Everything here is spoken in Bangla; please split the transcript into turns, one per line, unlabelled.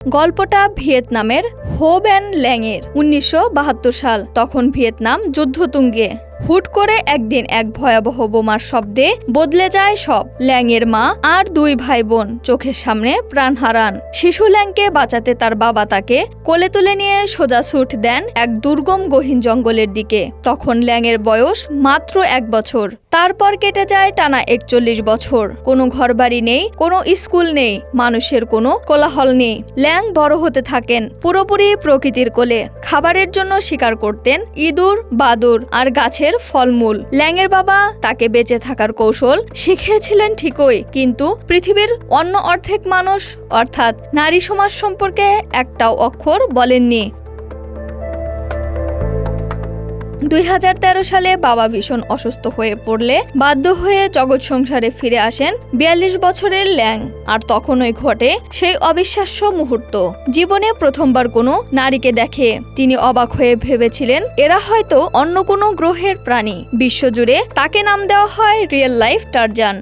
গল্পটা ভিয়েতনামের হো ভ্যান ল্যাংয়ের। ১৯৭২ সাল। তখন ভিয়েতনাম যুদ্ধতুঙ্গে। হুট করে একদিন এক ভয়াবহ বোমার শব্দে বদলে যায় সব। ল্যাংয়ের মা আর দুই ভাই বোন চোখের সামনে প্রাণ হারান। শিশু ল্যাংকে বাঁচাতে তার বাবা তাকে কোলে তুলে নিয়ে সোজা ছুট দেন এক দুর্গম গহীন জঙ্গলের দিকে। তখন ল্যাংয়ের বয়স মাত্র ১ বছর। তারপর কেটে যায় টানা ৪১ বছর। কোনো ঘরবাড়ি নেই, কোনো স্কুল নেই, মানুষের কোনো কোলাহল নেই। ল্যাং বড় হতে থাকেন পুরোপুরি প্রকৃতির কোলে। খাবারের জন্য শিকার করতেন ইঁদুর, বাদুড় আর গাছের ফলমূল। ল্যাংয়ের বাবা তাকে বেঁচে থাকার কৌশল শিখিয়েছিলেন ঠিকই, কিন্তু পৃথিবীর অন্য অর্ধেক মানুষ অর্থাৎ নারী সমাজ সম্পর্কে একটাও অক্ষর বলেননি। ২০১৩ সালে বাবা ভীষণ অসুস্থ হয়ে পড়লে বাধ্য হয়ে জগৎ সংসারে ফিরে আসেন ৪২ বছরের ল্যাং। আর তখনই ঘটে সেই অবিশ্বাস্য মুহূর্ত। জীবনে প্রথমবার কোনো নারীকে দেখে তিনি অবাক হয়ে ভেবেছিলেন এরা হয়তো অন্য কোনো গ্রহের প্রাণী। বিশ্বজুড়ে তাকে নাম দেওয়া হয় রিয়েল লাইফ টারজান।